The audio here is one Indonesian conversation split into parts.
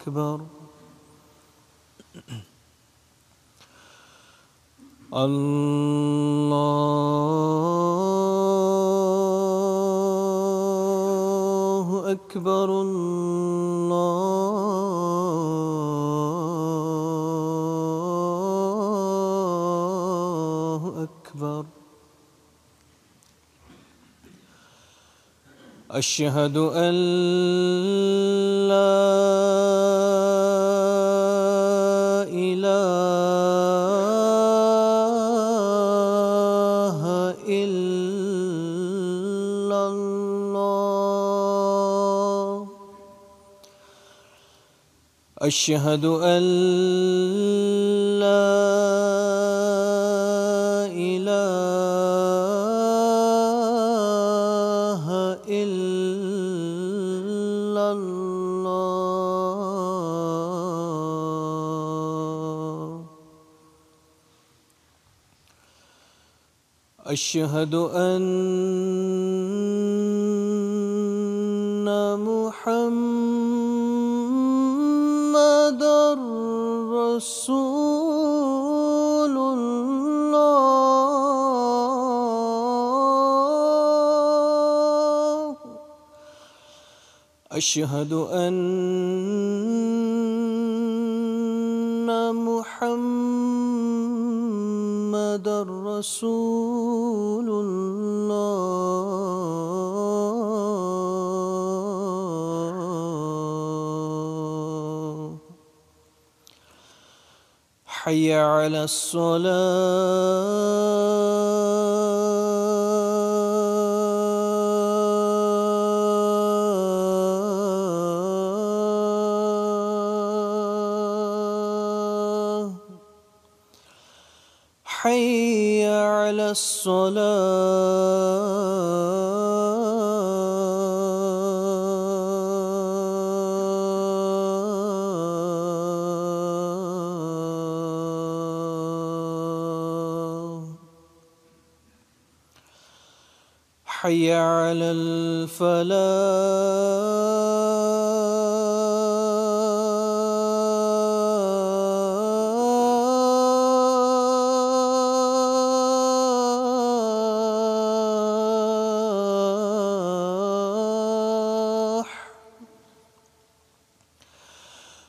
أكبر. الله أكبر. الله أكبر. أشهد أن لا إله إلا الله. أشهد أن لا إله إلا الله. أشهد أن محمدًا رسول الله. أشهد أن محمدًا رسول الله. حي على الصلاة. حي على الصلاة. حي على الفلاح.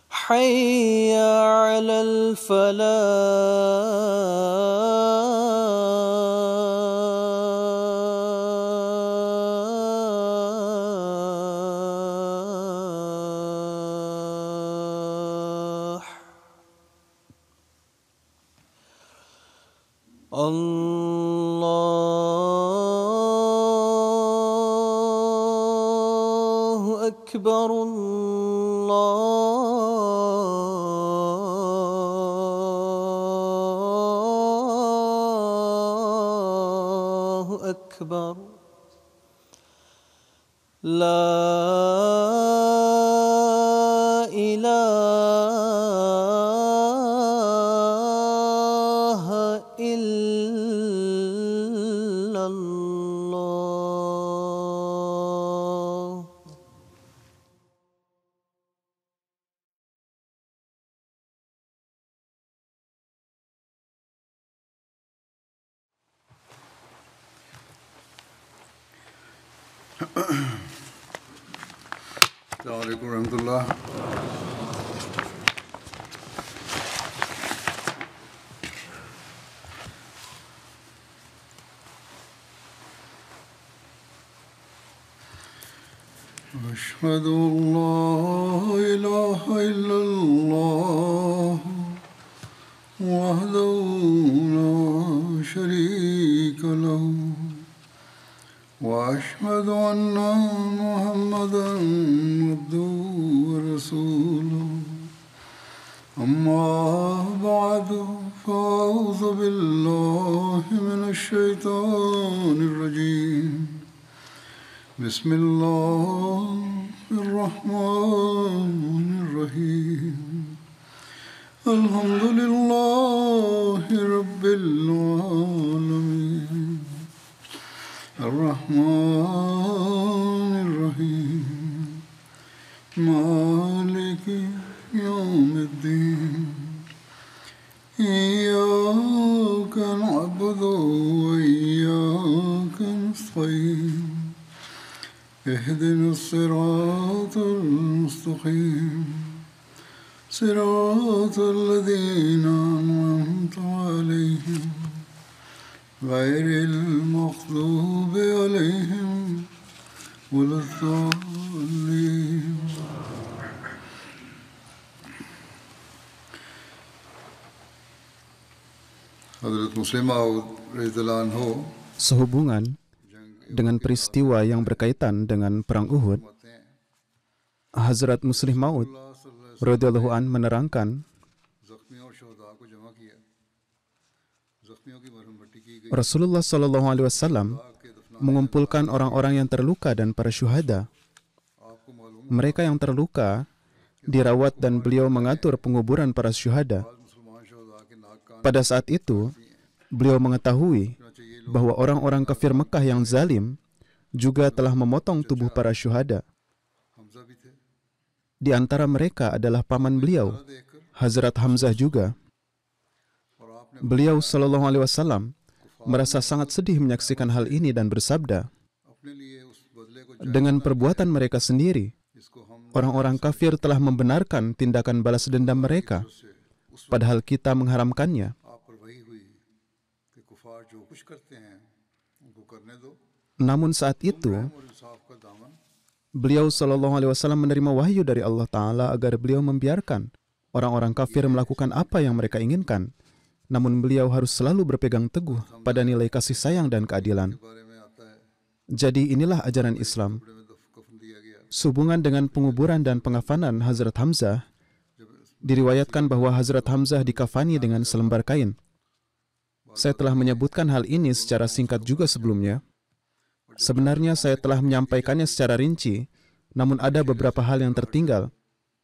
حي على الفلاح. الله أكبر. الله أكبر. لا إله إلا الله. السلام عليكم ورحمة الله. أشهد أن لا إله إلا الله وحده لا شريك له وأشهد أن محمدًا عبده ورسوله. أما بعد فأعوذ بالله من الشيطان الرجيم. بسم الله الرحمن الرحيم. الحمد لله رب العالمين. الرحمن الرحيم. مالك نستعين اهدنا الصراط المستقيم صراط الذين أنعمت عليهم غير المغضوب عليهم ولا الضالين. Hazrat Muslim Maud radhiyallahu anhu Sehubungan dengan peristiwa yang berkaitan dengan perang Uhud, Hazrat Muslim Maud radhiyallahu an menerangkan Rasulullah Shallallahu Alaihi Wasallam mengumpulkan orang-orang yang terluka dan para syuhada. Mereka yang terluka dirawat dan beliau mengatur penguburan para syuhada. Pada saat itu, beliau mengetahui bahwa orang-orang kafir Mekah yang zalim juga telah memotong tubuh para syuhada. Di antara mereka adalah paman beliau, Hazrat Hamzah juga. Beliau Shallallahu Alaihi Wasallam merasa sangat sedih menyaksikan hal ini dan bersabda, dengan perbuatan mereka sendiri, orang-orang kafir telah membenarkan tindakan balas dendam mereka, padahal kita mengharamkannya. Namun saat itu, beliau Shallallahu Alaihi Wasallam menerima wahyu dari Allah Ta'ala agar beliau membiarkan orang-orang kafir melakukan apa yang mereka inginkan. Namun beliau harus selalu berpegang teguh pada nilai kasih sayang dan keadilan. Jadi inilah ajaran Islam. Sehubungan dengan penguburan dan pengafanan Hazrat Hamzah, diriwayatkan bahwa Hazrat Hamzah dikafani dengan selembar kain. Saya telah menyebutkan hal ini secara singkat juga sebelumnya. Sebenarnya saya telah menyampaikannya secara rinci, namun ada beberapa hal yang tertinggal.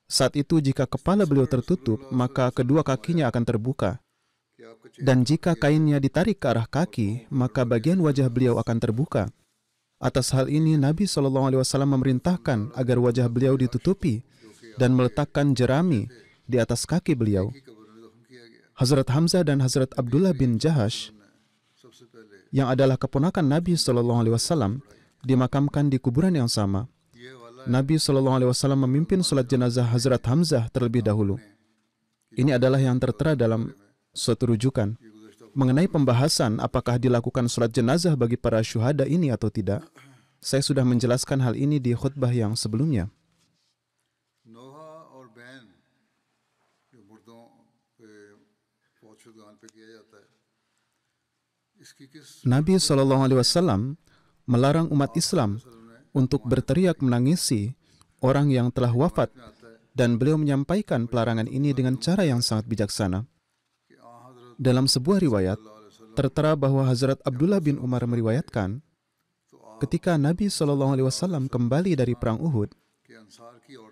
Saat itu jika kepala beliau tertutup, maka kedua kakinya akan terbuka. Dan jika kainnya ditarik ke arah kaki, maka bagian wajah beliau akan terbuka. Atas hal ini, Nabi SAW memerintahkan agar wajah beliau ditutupi dan meletakkan jerami di atas kaki beliau. Hazrat Hamzah dan Hazrat Abdullah bin Jahash, yang adalah keponakan Nabi SAW, dimakamkan di kuburan yang sama. Nabi SAW memimpin sholat jenazah Hazrat Hamzah terlebih dahulu. Ini adalah yang tertera dalam suatu rujukan mengenai pembahasan apakah dilakukan sholat jenazah bagi para syuhada ini atau tidak. Saya sudah menjelaskan hal ini di khutbah yang sebelumnya. Nabi SAW melarang umat Islam untuk berteriak menangisi orang yang telah wafat, dan beliau menyampaikan pelarangan ini dengan cara yang sangat bijaksana. Dalam sebuah riwayat, tertera bahwa Hazrat Abdullah bin Umar meriwayatkan, ketika Nabi SAW kembali dari perang Uhud,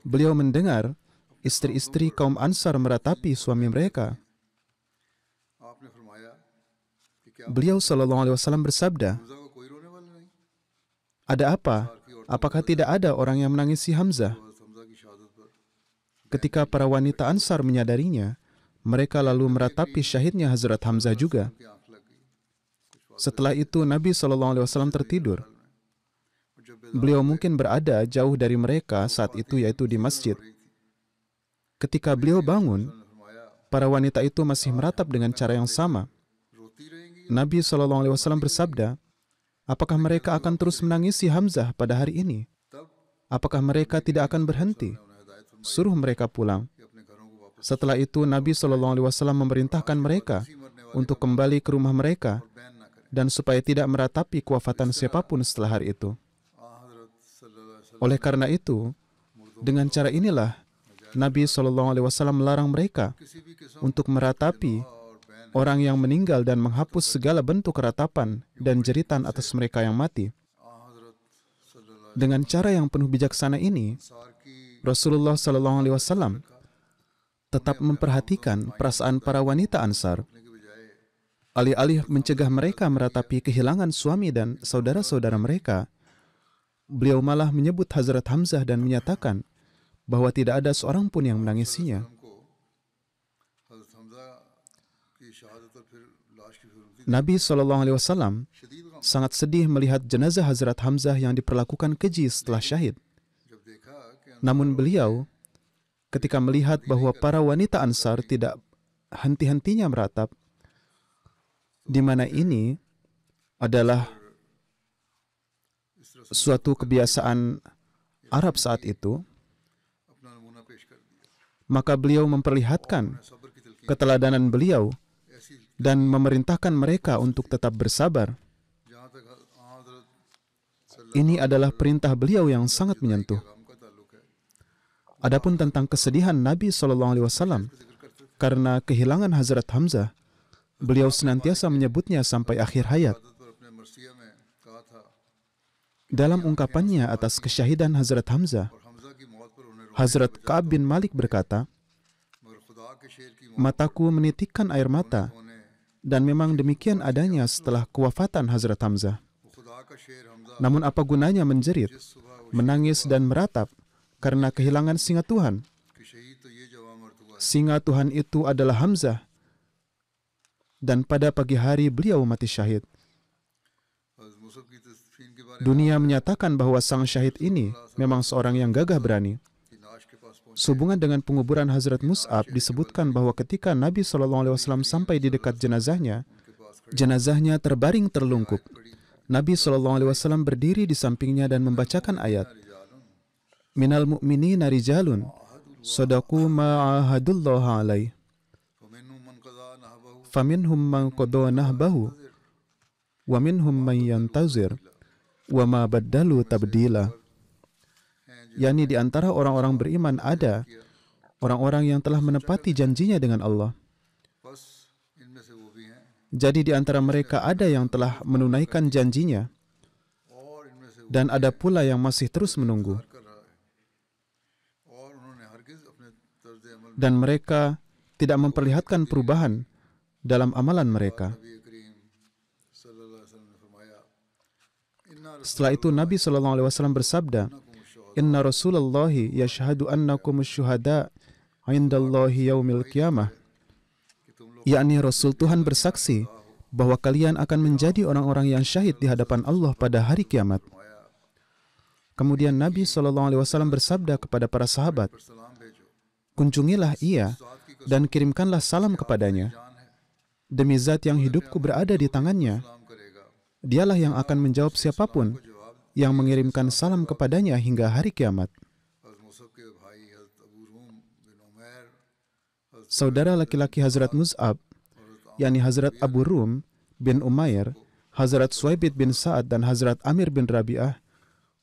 beliau mendengar istri-istri kaum Ansar meratapi suami mereka. Beliau SAW bersabda, ada apa? Apakah tidak ada orang yang menangisi Hamzah? Ketika para wanita Ansar menyadarinya, mereka lalu meratapi syahidnya Hazrat Hamzah juga. Setelah itu Nabi SAW tertidur. Beliau mungkin berada jauh dari mereka saat itu, yaitu di masjid. Ketika beliau bangun, para wanita itu masih meratap dengan cara yang sama. Nabi SAW bersabda, apakah mereka akan terus menangisi Hamzah pada hari ini? Apakah mereka tidak akan berhenti? Suruh mereka pulang. Setelah itu Nabi SAW memerintahkan mereka untuk kembali ke rumah mereka dan supaya tidak meratapi kewafatan siapapun setelah hari itu. Oleh karena itu, dengan cara inilah Nabi SAW melarang mereka untuk meratapi orang yang meninggal dan menghapus segala bentuk ratapan dan jeritan atas mereka yang mati. Dengan cara yang penuh bijaksana ini, Rasulullah SAW tetap memperhatikan perasaan para wanita Ansar. Alih-alih mencegah mereka meratapi kehilangan suami dan saudara-saudara mereka, beliau malah menyebut Hazrat Hamzah dan menyatakan bahwa tidak ada seorang pun yang menangisinya. Nabi SAW sangat sedih melihat jenazah Hazrat Hamzah yang diperlakukan keji setelah syahid. जब देखा कि Namun beliau, ketika melihat bahwa para wanita Ansar tidak henti-hentinya meratap, di mana ini adalah suatu kebiasaan Arab saat itu, अपना नमूना पेश कर दिया, maka beliau memperlihatkan सब्र की तलकीन keteladanan beliau ऐसी dan memerintahkan mereka untuk tetap bersabar. जहाँ तक हजरत Ini adalah perintah beliau yang sangat menyentuh. पैगाम का ताल्लुक है, Adapun tentang kesedihan Nabi SAW karena kehilangan Hazrat Hamzah, beliau senantiasa menyebutnya sampai akhir hayat. आदत पर अपने मरसिया में कहा था Dalam ungkapannya atas kesyahidan Hazrat Hamzah, और हमजा की मौत पर उन्हें Hazrat Ka'ab bin Malik berkata, मगर खुदा के शेर की मौत "Mataku menitikkan air mata, होने dan memang demikian adanya setelah kewafatan Hazrat Hamzah. वो खुदा का शेर Hamza Namun apa gunanya menjerit, सुबह menangis dan meratap karena kehilangan singa Tuhan? कि शहीद तो ये जवां मर्द हुआ है, Singa Tuhan itu adalah Hamzah. Dan pada pagi hari beliau mati syahid. हज़रत मुसअब की तस्फीन के बारे Dunia menyatakan bahwa sang syahid ini memang seorang yang gagah berani. में नाश के पास पहुंच Sehubungan dengan penguburan Hazrat Mus'ab disebutkan bahwa ketika Nabi SAW sampai di dekat jenazahnya, jenazahnya terbaring terlungkup. Nabi SAW berdiri di sampingnya dan membacakan ayat, "Minal mu'minina rijalun sadaqu ma'ahadullah alaih, फमिन्हुम मन क़ज़ा नहबहु faminhum man qada nahbahu, wa minhum man yantazir, wa ma baddalu tabdila." yakni di antara orang-orang beriman ada orang-orang yang telah menepati janjinya dengan Allah. बस इनमें से वो भी हैं Jadi di antara mereka ada yang telah menunaikan janjinya और इनमें से वो dan ada pula yang masih terus menunggu. कर रहा है और उन्होंने हरगिज़ अपने तर्ज अमल Dan mereka tidak memperlihatkan perubahan dalam amalan mereka. नबी करीम सल्लल्लाहु अलैहि वसल्लम ने फरमाया इन्ना Setelah itu Nabi SAW bersabda, "Inna Rasulullahi yashhadu annakum syuhada indallahi yaumil qiyamah." Yakni Rasul Tuhan bersaksi bahwa kalian akan menjadi orang-orang yang syahid di hadapan Allah pada hari kiamat. Kemudian Nabi SAW bersabda kepada para sahabat, सलाम भेजो "Kunjungilah ia dan kirimkanlah salam kepadanya. Demi zat yang hidupku berada di tangannya, सलाम करेगा dialah yang akan menjawab siapapun yang mengirimkan salam kepadanya hingga hari kiamat." हज़रत मुसअब के भाई हज़रत अबू रूम बिन Umair Saudara laki-laki Hazrat Mus'ab, yakni Hazrat Abu Rum bin Umair, Hazrat Suwaibid bin Sa'ad dan Hazrat Amir bin Rabi'ah,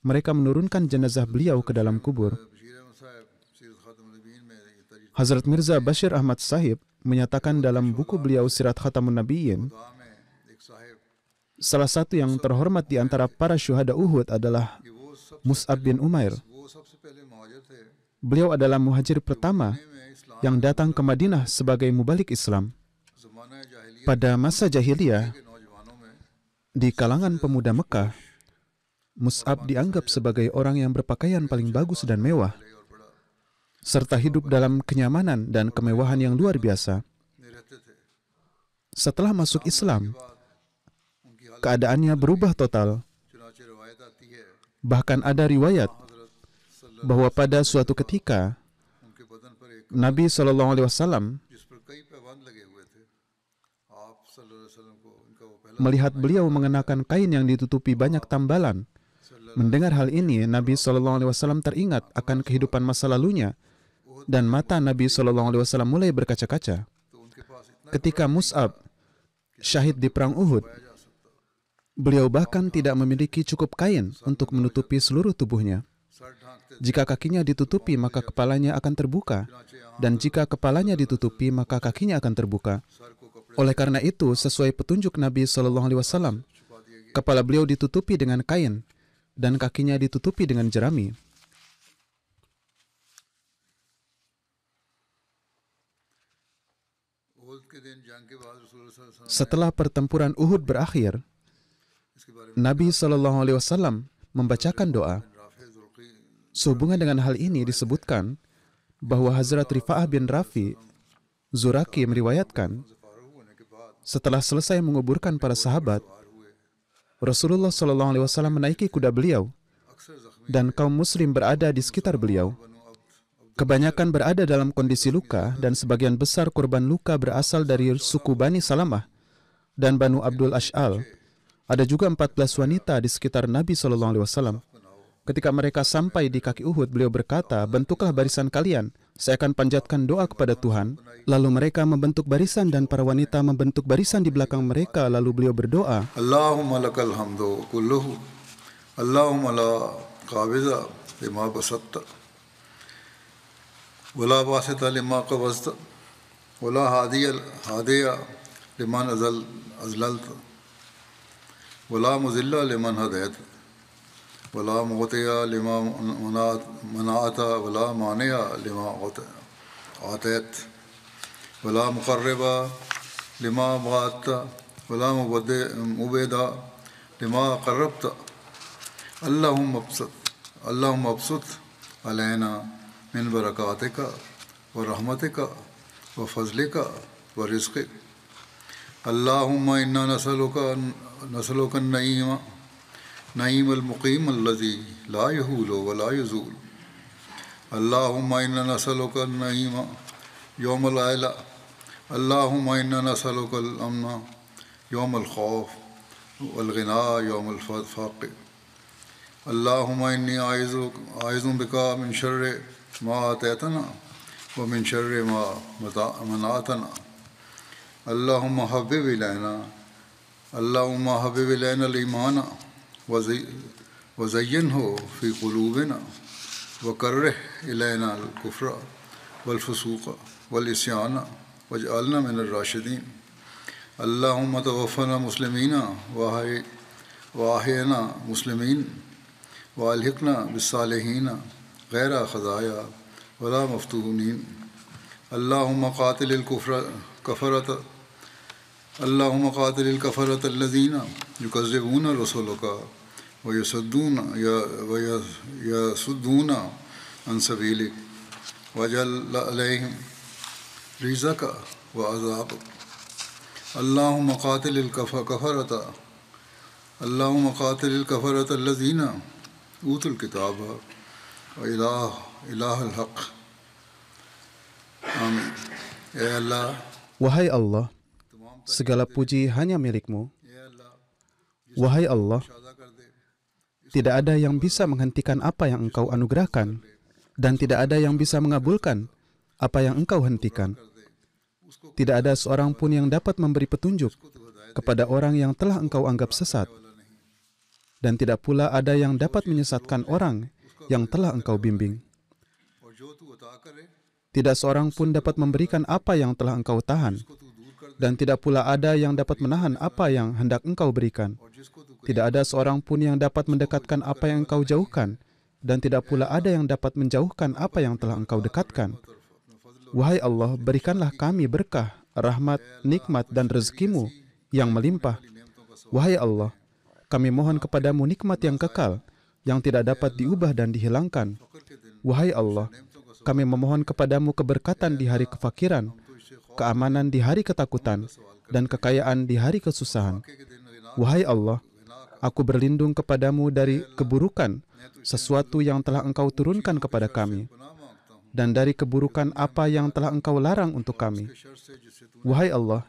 mereka menurunkan jenazah beliau ke dalam kubur. Bashir Ahmad साहब सीरत खातमुन नबीयीन में ये तारीफ Hazrat Mirza Bashir Ahmad Sahib menyatakan dalam buku beliau Sirat Khatamun Nabiyyin, खुदा में एक Sahib salah satu yang terhormat di antara para syuhada Uhud adalah कि वो सब Mus'ab bin Umair. वो सबसे पहले मुहाजिर थे Beliau adalah muhajir pertama में इस्लाम yang datang ke Madinah sebagai mubalik Islam. ज़माना जाहिलियत Pada masa jahiliyah, के नौजवानों में di kalangan pemuda Mekah, Mus'ab dianggap sebagai orang yang berpakaian paling bagus dan mewah, और बड़ा serta hidup dalam kenyamanan dan kemewahan yang luar biasa. में रहते थे Setelah masuk Islam, उनकी हालत keadaannya berubah total. चुनाचे रवायत आती है Bahkan ada riwayat हज़रत bahwa pada suatu ketika उनके बदन पर एक Nabi SAW जिस पर कई पैबंद लगे हुए थे आप सल्लल्लाहु अलैहि वसल्लम को इनका वो पहला melihat beliau mengenakan kain yang ditutupi banyak tambalan. Mendengar hal ini, Nabi SAW teringat akan kehidupan masa lalunya dan mata Nabi SAW mulai berkaca-kaca. तो उनके पास इतना Ketika Mus'ab syahid di perang Uhud, beliau bahkan tidak memiliki cukup kain untuk menutupi seluruh tubuhnya. Sir ढांकते Jika kakinya ditutupi, maka kepalanya akan terbuka. Dan jika kepalanya ditutupi, maka kakinya akan terbuka. Sir को कपड़े Oleh karena itu, sesuai petunjuk Nabi SAW, kepala beliau ditutupi dengan kain dan kakinya ditutupi dengan jerami. उहुद के दिन जंग के बाद रसूल सल्लल्लाहु अलैहि वसल्लम Setelah pertempuran Uhud berakhir, इसके बारे में Nabi SAW membacakan doa. Rafe जुल्की Sehubungan dengan hal ini disebutkan bahwa Hazrat Rifa'ah bin Rafi Zuraki meriwayatkan, Farooq होने के बाद setelah selesai menguburkan para sahabat, Rasulullah SAW menaiki kuda beliau अक्सर जख्मी dan kaum muslim berada di sekitar beliau. Kebanyakan berada dalam kondisi luka dan sebagian besar korban luka berasal dari suku Bani Salamah dan Banu Abdul Ash'al. Ada juga 14 wanita di sekitar Nabi SAW. Ketika mereka sampai di kaki Uhud, beliau berkata, "Bentuklah barisan kalian, saya akan panjatkan doa kepada Tuhan." Lalu mereka membentuk barisan dan para wanita membentuk barisan di belakang mereka. Lalu beliau berdoa, Allahumma lakal hamdu kulluhu Allahumma la qabiza lima basatta wala basita lima qabazta wala hadiya liman azlalta wala muzilla liman hadayta wala mughtiya lima mana'ata wala maniya lima atayt wala muqarriba lima ba'atta wala mubida lima qarrabta Allahumma absut alayna min barakatika wa rahmatika wa fazlika wa rizqik Allahumma inna nasaluka an-na'ima na'im al-muqim alladhi la yahulu wa la yazul Allahumma inna nasaluka an-na'ima yawm al-'ayla Allahumma inna nasaluka al-amna yawm al-khawf wal-ghina yawm al-faqr اللهم إني أعوذ بك من شر ما أتيتنا ومن شر ما منعتنا اللهم حبب إلينا الإيمان وزينه في قلوبنا وكره إلينا الكفر والفسوق والعصيان واجعلنا من الراشدين اللهم توفنا مسلمين وأحينا مسلمين وألحقنا بالصالحين غير خزايا ولا مفتونين اللهم قاتل الكفرة الذين يكذبون رسلك ويصدون عن سبيلك واجعل عليهم رزقك وعذابك اللهم قاتل الكفرة الذين أوتوا الكتاب وإله الحق آمين. Ya Allah, "Wahai Allah, segala puji hanya milik-Mu. Wahai Allah, tidak ada yang bisa menghentikan apa yang Engkau anugerahkan, dan tidak ada yang bisa mengabulkan apa yang Engkau hentikan. Tidak ada seorang pun yang dapat memberi petunjuk kepada orang yang telah Engkau anggap sesat, dan tidak pula ada yang dapat menyesatkan orang yang telah Engkau bimbing. Tidak seorang pun dapat memberikan apa yang telah Engkau tahan, dan tidak pula ada yang dapat menahan apa yang hendak Engkau berikan. Tidak ada seorang pun yang dapat mendekatkan apa yang Engkau jauhkan, dan tidak pula ada yang dapat menjauhkan apa yang telah Engkau dekatkan. Wahai Allah, berikanlah kami berkah, rahmat, nikmat, dan rezeki-Mu yang melimpah. Wahai Allah, kami mohon kepadamu nikmat yang kekal, yang tidak dapat diubah dan dihilangkan. Wahai Allah, kami memohon kepadamu keberkatan di hari kefakiran, keamanan di hari ketakutan, dan kekayaan di hari kesusahan. Wahai Allah, aku berlindung kepadamu dari keburukan sesuatu yang telah Engkau turunkan kepada kami, dan dari keburukan apa yang telah Engkau larang untuk kami. Wahai Allah,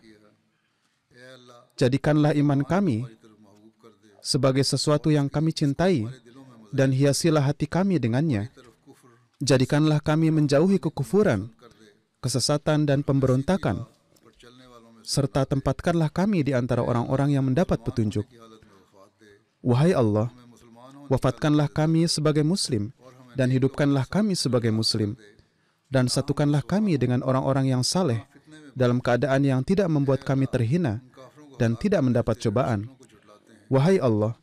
jadikanlah iman kami sebagai sesuatu yang kami cintai, dan hiasilah hati kami dengannya. Jadikanlah kami menjauhi kekufuran, kesesatan, dan pemberontakan, serta tempatkanlah kami di antara orang-orang yang mendapat petunjuk. Wahai Allah, wafatkanlah kami sebagai Muslim, dan hidupkanlah kami sebagai Muslim, dan satukanlah kami dengan orang-orang yang saleh, dalam keadaan yang tidak membuat kami terhina, dan tidak mendapat cobaan. Wahai Allah,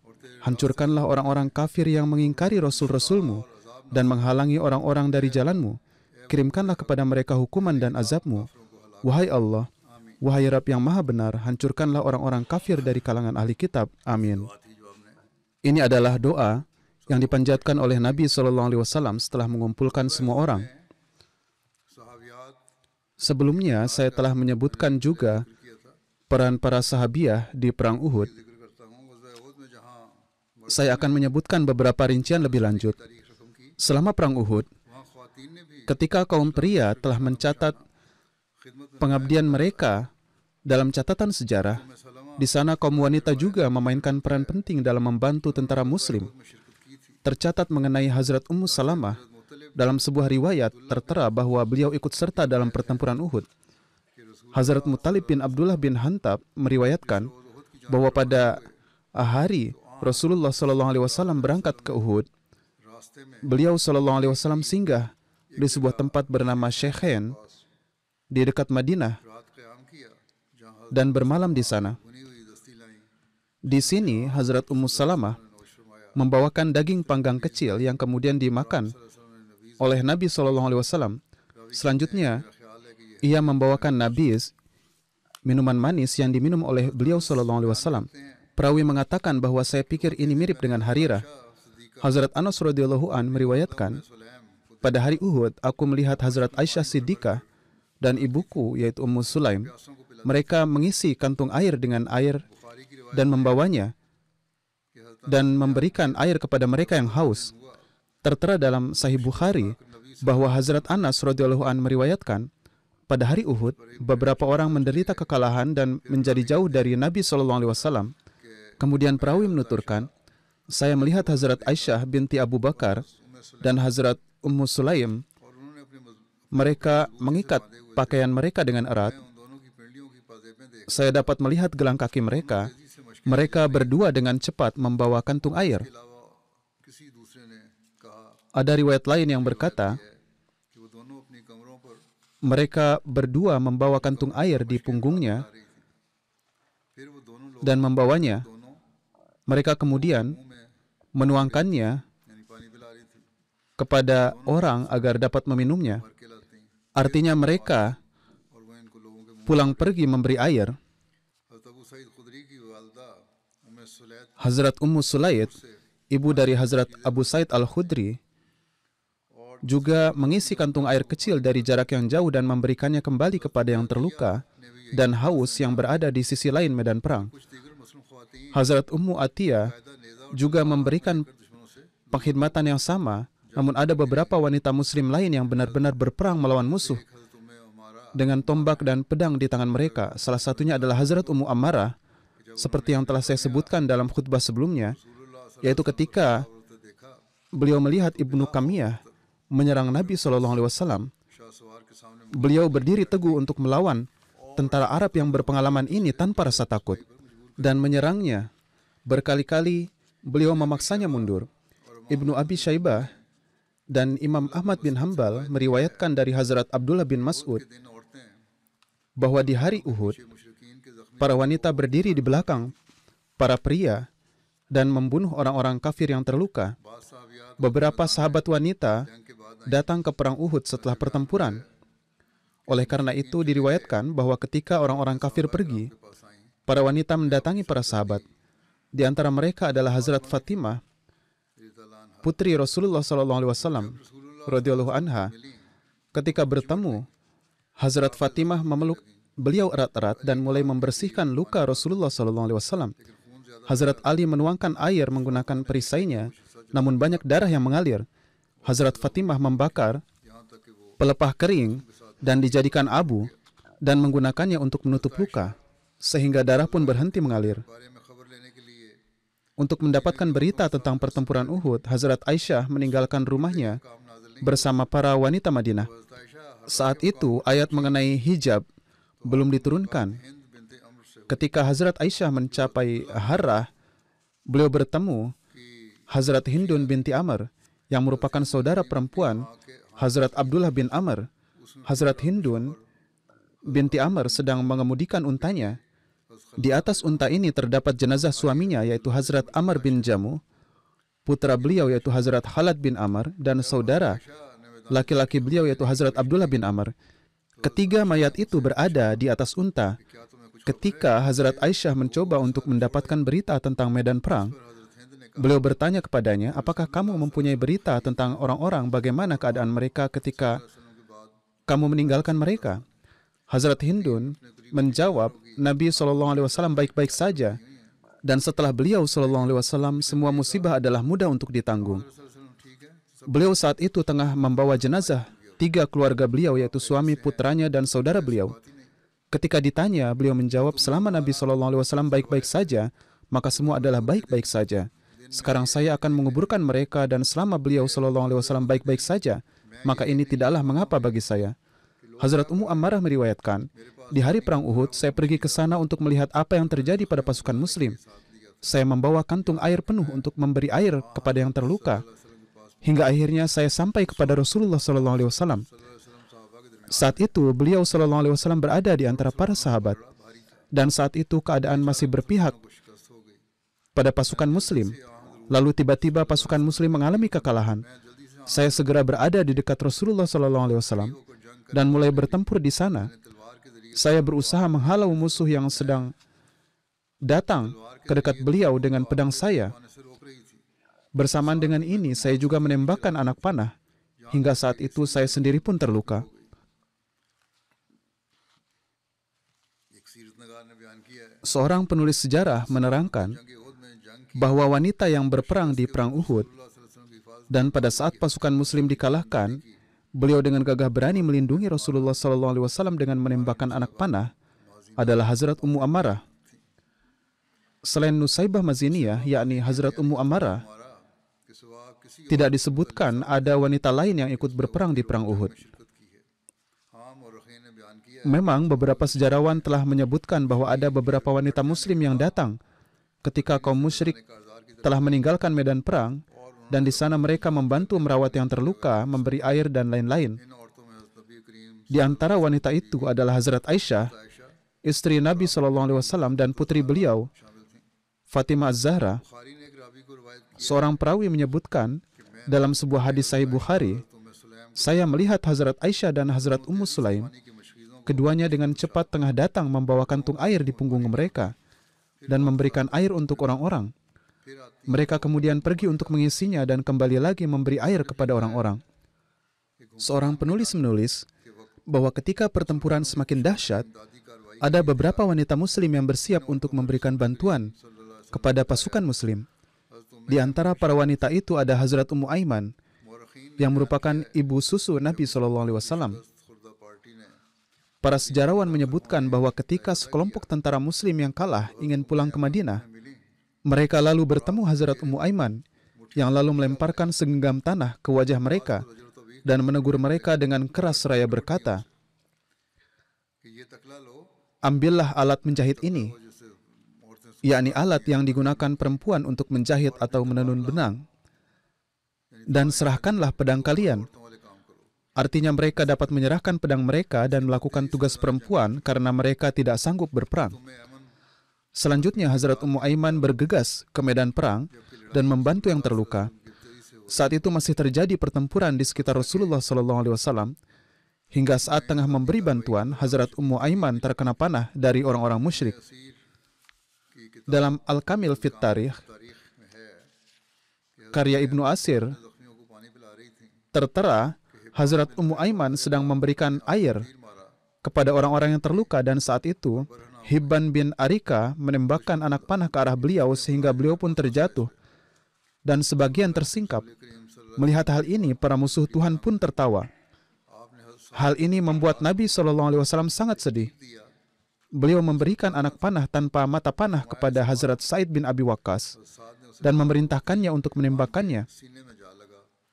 hancurkanlah orang-orang kafir yang mengingkari Rasul-Rasul-Mu dan menghalangi orang-orang dari jalan-Mu. Kirimkanlah kepada mereka hukuman dan azab-Mu. Wahai Allah, wahai Rabb yang Maha Benar, hancurkanlah orang-orang kafir dari kalangan ahli kitab. Amin. Ini adalah doa yang dipanjatkan oleh Nabi SAW setelah mengumpulkan semua orang. Sebelumnya, saya telah menyebutkan juga peran para sahabiah di Perang Uhud. Saya akan menyebutkan beberapa rincian lebih lanjut. Selama Perang Uhud, ketika kaum pria telah mencatat pengabdian mereka dalam catatan sejarah, di sana kaum wanita juga memainkan peran penting dalam membantu tentara Muslim. Tercatat mengenai Hazrat Ummu Salamah, dalam sebuah riwayat tertera bahwa beliau ikut serta dalam pertempuran Uhud. Hazrat Muttalib bin Abdullah bin Hantab meriwayatkan bahwa pada hari Rasulullah SAW berangkat ke Uhud, beliau SAW singgah di sebuah tempat bernama Sheikhain di dekat Madinah dan bermalam di sana. Di sini Hazrat Ummu Salamah membawakan daging panggang kecil yang kemudian dimakan oleh Nabi SAW. Selanjutnya, ia membawakan nabis, minuman manis yang diminum oleh beliau SAW. Perawi mengatakan bahwa saya pikir ini mirip dengan harirah. Hazrat Anas radhiyallahu an meriwayatkan, pada hari Uhud, aku melihat Hazrat Aisyah Siddiqah dan ibuku, yaitu Ummu Sulaim. Mereka mengisi kantung air dengan air dan membawanya dan memberikan air kepada mereka yang haus. Tertera dalam Sahih Bukhari bahwa Hazrat Anas radhiyallahu an meriwayatkan, pada hari Uhud, beberapa orang menderita kekalahan dan menjadi jauh dari Nabi SAW. Kemudian perawi menuturkan, saya melihat Hazrat Aisyah binti Abu Bakar dan Hazrat Ummu Sulaim. Mereka mengikat pakaian mereka dengan erat. Saya dapat melihat gelang kaki mereka. Mereka berdua dengan cepat membawa kantung air. Ada riwayat lain yang berkata, mereka berdua membawa kantung air di punggungnya dan membawanya. Mereka kemudian menuangkannya kepada orang agar dapat meminumnya. Artinya mereka pulang pergi memberi air. Hazrat Ummu Sulaid, ibu dari Hazrat Abu Said Al-Khudri, juga mengisi kantung air kecil dari jarak yang jauh dan memberikannya kembali kepada yang terluka dan haus yang berada di sisi lain medan perang. Hazrat Ummu Atiyah juga memberikan pengkhidmatan yang sama, namun ada beberapa wanita muslim lain yang benar-benar berperang melawan musuh dengan tombak dan pedang di tangan mereka. Salah satunya adalah Hazrat Ummu Ammarah, seperti yang telah saya sebutkan dalam khutbah sebelumnya, yaitu ketika beliau melihat Ibnu Kamiyah menyerang Nabi SAW, beliau berdiri teguh untuk melawan tentara Arab yang berpengalaman ini tanpa rasa takut dan menyerangnya. Berkali-kali beliau memaksanya mundur. Ibnu Abi Syaibah dan Imam Ahmad bin Hambal meriwayatkan dari Hazrat Abdullah bin Mas'ud bahwa di hari Uhud, para wanita berdiri di belakang para pria dan membunuh orang-orang kafir yang terluka. Beberapa sahabat wanita datang ke perang Uhud setelah pertempuran. Oleh karena itu diriwayatkan bahwa ketika orang-orang kafir pergi, para wanita mendatangi para sahabat. Di antara mereka adalah Hazrat Fatimah, putri Rasulullah SAW radhiyallahu anha. Ketika bertemu, Hazrat Fatimah memeluk beliau erat-erat dan mulai membersihkan luka Rasulullah SAW. Hazrat Ali menuangkan air menggunakan perisainya, namun banyak darah yang mengalir. Hazrat Fatimah membakar pelepah kering dan dijadikan abu dan menggunakannya untuk menutup luka, sehingga darah pun berhenti mengalir. Untuk mendapatkan berita tentang pertempuran Uhud, Hazrat Aisyah meninggalkan rumahnya bersama para wanita Madinah. Saat itu, ayat mengenai hijab belum diturunkan. Ketika Hazrat Aisyah mencapai Harrah, beliau bertemu Hazrat Hindun binti Amr yang merupakan saudara perempuan Hazrat Abdullah bin Amr. Hazrat Hindun binti Amr sedang mengemudikan untanya. Di atas unta ini terdapat jenazah suaminya, yaitu Hazrat Amr bin Jamu, putra beliau yaitu Hazrat Khalad bin Amr, dan saudara laki-laki beliau yaitu Hazrat Abdullah bin Amr. Ketiga mayat itu berada di atas unta. Ketika Hazrat Aisyah mencoba untuk mendapatkan berita tentang medan perang, beliau bertanya kepadanya, apakah kamu mempunyai berita tentang orang-orang, bagaimana keadaan mereka ketika kamu meninggalkan mereka? Hazrat Hindun menjawab, Nabi SAW baik-baik saja. Dan setelah beliau sallallahu alaihi wasallam, semua musibah adalah mudah untuk ditanggung. Beliau saat itu tengah membawa jenazah 3 keluarga beliau, yaitu suami, putranya, dan saudara beliau. Ketika ditanya, beliau menjawab, selama Nabi sallallahu alaihi wasallam baik-baik saja, maka semua adalah baik-baik saja. Sekarang saya akan menguburkan mereka, dan selama beliau sallallahu alaihi wasallam baik-baik saja, maka ini tidaklah mengapa bagi saya. Hazrat Ummu Ammarah meriwayatkan, di hari perang Uhud, saya pergi ke sana untuk melihat apa yang terjadi pada pasukan Muslim. Saya membawa kantung air penuh untuk memberi air kepada yang terluka. Hingga akhirnya saya sampai kepada Rasulullah SAW. Saat itu, beliau SAW berada di antara para sahabat. Dan saat itu keadaan masih berpihak pada pasukan Muslim. Lalu tiba-tiba pasukan Muslim mengalami kekalahan. Saya segera berada di dekat Rasulullah SAW dan mulai bertempur di sana. Saya berusaha menghalau musuh yang sedang datang ke dekat beliau dengan pedang saya. Bersamaan dengan ini, saya juga menembakkan anak panah. Hingga saat itu, saya sendiri pun terluka. Seorang penulis sejarah menerangkan bahwa wanita yang berperang di perang Uhud, dan pada saat pasukan Muslim dikalahkan, beliau dengan gagah berani melindungi Rasulullah SAW dengan menembakkan anak panah adalah Hazrat Ummu Ammarah. Selain Nusaybah Maziniyah, yakni Hazrat Ummu Ammarah, tidak disebutkan ada wanita lain yang ikut berperang di perang Uhud. Memang beberapa sejarawan telah menyebutkan bahwa ada beberapa wanita Muslim yang datang ketika kaum musyrik telah meninggalkan medan perang, dan di sana mereka membantu merawat yang terluka, memberi air, dan lain-lain. Di antara wanita itu adalah Hazrat Aisyah, istri Nabi SAW, dan putri beliau, Fatimah Az-Zahra. Seorang perawi menyebutkan dalam sebuah hadis Sahih Bukhari, saya melihat Hazrat Aisyah dan Hazrat Ummu Sulaim, keduanya dengan cepat tengah datang membawa kantung air di punggung mereka dan memberikan air untuk orang-orang. Mereka kemudian pergi untuk mengisinya dan kembali lagi memberi air kepada orang-orang. Seorang penulis menulis bahwa ketika pertempuran semakin dahsyat, ada beberapa wanita Muslim yang bersiap untuk memberikan bantuan kepada pasukan Muslim. Di antara para wanita itu ada Hazrat Ummu Aiman, yang merupakan ibu susu Nabi SAW. Para sejarawan menyebutkan bahwa ketika sekelompok tentara Muslim yang kalah ingin pulang ke Madinah, mereka lalu bertemu Hazrat Ummu Aiman, yang lalu melemparkan segenggam tanah ke wajah mereka dan menegur mereka dengan keras seraya berkata, ambillah alat menjahit ini, yakni alat yang digunakan perempuan untuk menjahit atau menenun benang, dan serahkanlah pedang kalian. Artinya mereka dapat menyerahkan pedang mereka dan melakukan tugas perempuan karena mereka tidak sanggup berperang. Selanjutnya, Hazrat Ummu Aiman bergegas ke medan perang dan membantu yang terluka. Saat itu masih terjadi pertempuran di sekitar Rasulullah SAW. Hingga saat tengah memberi bantuan, Hazrat Ummu Aiman terkena panah dari orang-orang musyrik. Dalam Al-Kamil Fit Tarikh, karya Ibnu Asir, tertera Hazrat Ummu Aiman sedang memberikan air kepada orang-orang yang terluka, dan saat itu Hibban bin Arika menembakkan anak panah ke arah beliau sehingga beliau pun terjatuh dan sebagian tersingkap. Melihat hal ini, para musuh Tuhan pun tertawa. Hal ini membuat Nabi SAW sangat sedih. Beliau memberikan anak panah tanpa mata panah kepada Hazrat Sa'id bin Abi Waqqas dan memerintahkannya untuk menembakkannya.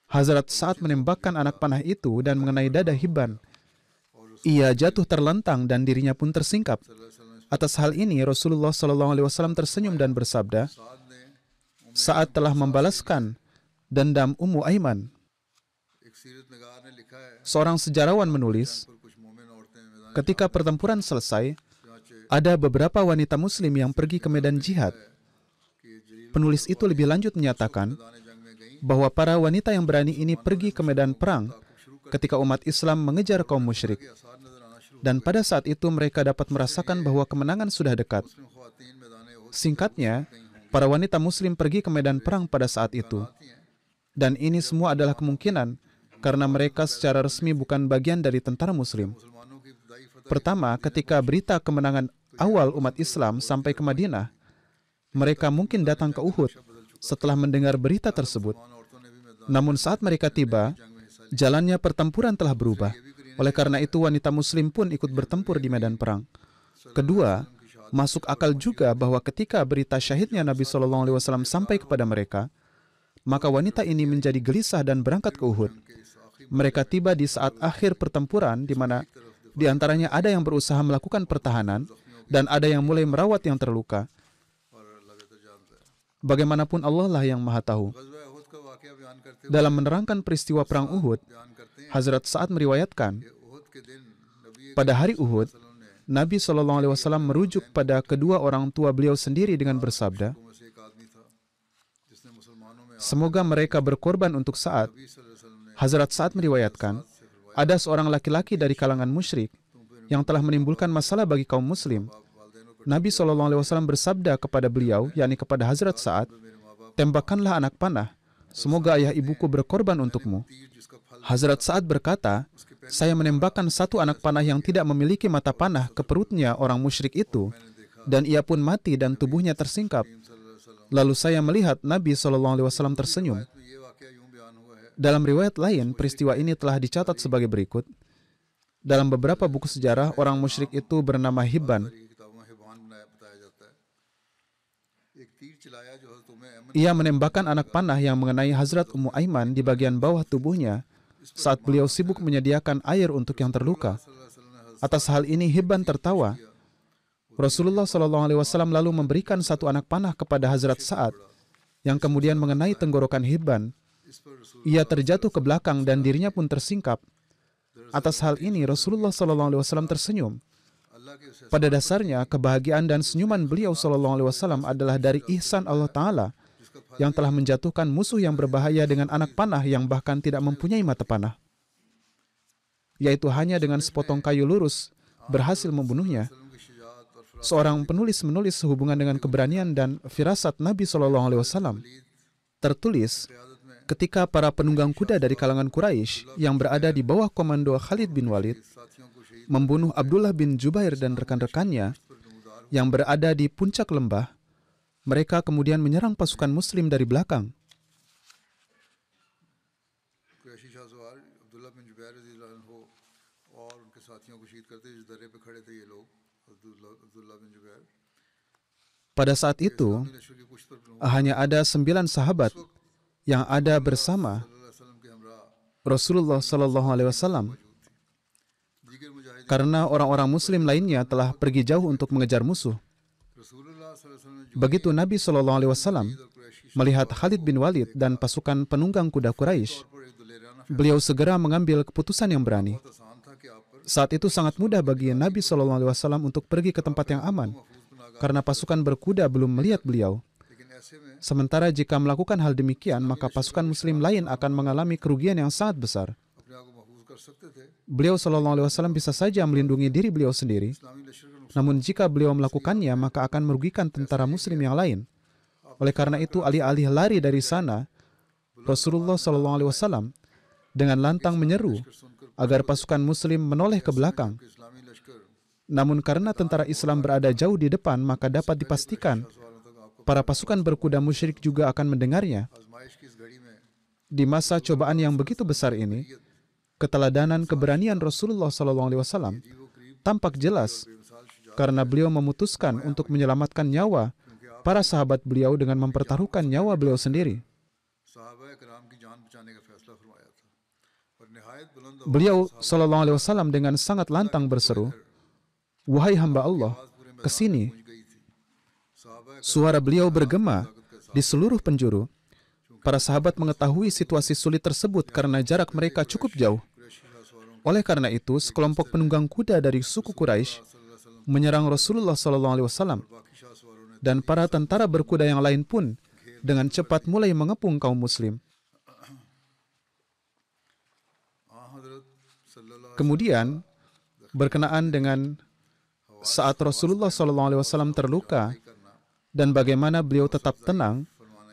Hazrat Sa'ad menembakkan anak panah itu dan mengenai dada Hibban. Ia jatuh terlentang dan dirinya pun tersingkap. Atas hal ini, Rasulullah SAW tersenyum dan bersabda, saat telah membalaskan dendam Ummu Aiman. Seorang sejarawan menulis, ketika pertempuran selesai, ada beberapa wanita Muslim yang pergi ke medan jihad. Penulis itu lebih lanjut menyatakan bahwa para wanita yang berani ini pergi ke medan perang ketika umat Islam mengejar kaum musyrik. Dan pada saat itu mereka dapat merasakan bahwa kemenangan sudah dekat. Singkatnya, para wanita Muslim pergi ke medan perang pada saat itu. Dan ini semua adalah kemungkinan karena mereka secara resmi bukan bagian dari tentara Muslim. Pertama, ketika berita kemenangan awal umat Islam sampai ke Madinah, mereka mungkin datang ke Uhud setelah mendengar berita tersebut. Namun saat mereka tiba, jalannya pertempuran telah berubah. Oleh karena itu wanita muslim pun ikut bertempur di medan perang. Kedua, masuk akal juga bahwa ketika berita syahidnya Nabi SAW sampai kepada mereka, maka wanita ini menjadi gelisah dan berangkat ke Uhud. Mereka tiba di saat akhir pertempuran, di mana di antaranya ada yang berusaha melakukan pertahanan dan ada yang mulai merawat yang terluka. Bagaimanapun Allah lah yang Maha Tahu. Dalam menerangkan peristiwa perang Uhud, Hazrat Sa'ad meriwayatkan, pada hari Uhud, Nabi SAW merujuk pada kedua orang tua beliau sendiri dengan bersabda, semoga mereka berkorban untuk Sa'ad. Hazrat Sa'ad meriwayatkan, ada seorang laki-laki dari kalangan musyrik yang telah menimbulkan masalah bagi kaum muslim. Nabi SAW bersabda kepada beliau, yakni kepada Hazrat Sa'ad, tembakkanlah anak panah, semoga ayah ibuku berkorban untukmu. Hazrat Sa'ad berkata, saya menembakkan satu anak panah yang tidak memiliki mata panah ke perutnya orang musyrik itu, dan ia pun mati dan tubuhnya tersingkap. Lalu saya melihat Nabi SAW tersenyum. Dalam riwayat lain, peristiwa ini telah dicatat sebagai berikut. Dalam beberapa buku sejarah, orang musyrik itu bernama Hibban. Ia menembakkan anak panah yang mengenai Hazrat Ummu Aiman di bagian bawah tubuhnya saat beliau sibuk menyediakan air untuk yang terluka. Atas hal ini Hibban tertawa. Rasulullah SAW lalu memberikan satu anak panah kepada Hazrat Sa'ad yang kemudian mengenai tenggorokan Hibban. Ia terjatuh ke belakang dan dirinya pun tersingkap. Atas hal ini Rasulullah SAW tersenyum. Pada dasarnya kebahagiaan dan senyuman beliau SAW adalah dari ihsan Allah Ta'ala yang telah menjatuhkan musuh yang berbahaya dengan anak panah yang bahkan tidak mempunyai mata panah, yaitu hanya dengan sepotong kayu lurus berhasil membunuhnya. Seorang penulis menulis sehubungan dengan keberanian dan firasat Nabi SAW. Tertulis, ketika para penunggang kuda dari kalangan Quraisy yang berada di bawah komando Khalid bin Walid membunuh Abdullah bin Jubair dan rekan-rekannya yang berada di puncak lembah, mereka kemudian menyerang pasukan muslim dari belakang. Pada saat itu, hanya ada 9 sahabat yang ada bersama Rasulullah SAW, karena orang-orang muslim lainnya telah pergi jauh untuk mengejar musuh. Begitu Nabi SAW melihat Khalid bin Walid dan pasukan penunggang kuda Quraisy, beliau segera mengambil keputusan yang berani. Saat itu sangat mudah bagi Nabi SAW untuk pergi ke tempat yang aman, karena pasukan berkuda belum melihat beliau. Sementara jika melakukan hal demikian, maka pasukan muslim lain akan mengalami kerugian yang sangat besar. Beliau SAW bisa saja melindungi diri beliau sendiri, namun jika beliau melakukannya, maka akan merugikan tentara muslim yang lain. Oleh karena itu, alih-alih lari dari sana, Rasulullah SAW dengan lantang menyeru agar pasukan muslim menoleh ke belakang. Namun karena tentara Islam berada jauh di depan, maka dapat dipastikan para pasukan berkuda musyrik juga akan mendengarnya. Di masa cobaan yang begitu besar ini, keteladanan keberanian Rasulullah SAW tampak jelas karena beliau memutuskan untuk menyelamatkan nyawa para sahabat beliau dengan mempertaruhkan nyawa beliau sendiri. Beliau SAW dengan sangat lantang berseru, "Wahai hamba Allah, ke sini." Suara beliau bergema di seluruh penjuru. Para sahabat mengetahui situasi sulit tersebut karena jarak mereka cukup jauh. Oleh karena itu, sekelompok penunggang kuda dari suku Quraisy menyerang Rasulullah SAW, dan para tentara berkuda yang lain pun dengan cepat mulai mengepung kaum muslim. Kemudian, berkenaan dengan saat Rasulullah SAW terluka dan bagaimana beliau tetap tenang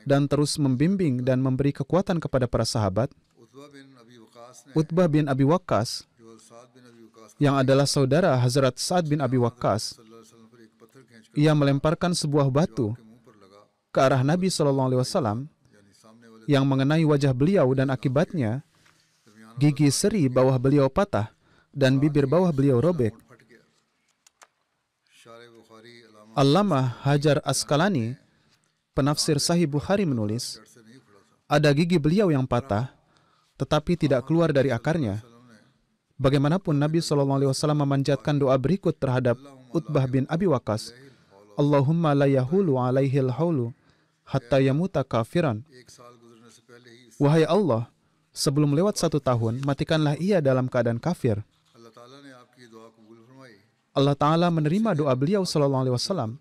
dan terus membimbing dan memberi kekuatan kepada para sahabat, Utbah bin Abi Waqqas, yang adalah saudara Hazrat Sa'ad bin Abi Waqqas, ia melemparkan sebuah batu ke arah Nabi SAW yang mengenai wajah beliau, dan akibatnya gigi seri bawah beliau patah dan bibir bawah beliau robek. Allamah Hajar Asqalani, penafsir Sahih Bukhari, menulis, ada gigi beliau yang patah, tetapi tidak keluar dari akarnya. Bagaimanapun Nabi SAW memanjatkan doa berikut terhadap Utbah bin Abi Waqqas, Allahumma la yahulu alaihil haulu hatta yamuta kafiran. Wahai Allah, sebelum lewat 1 tahun, matikanlah ia dalam keadaan kafir. Allah Ta'ala menerima doa beliau SAW,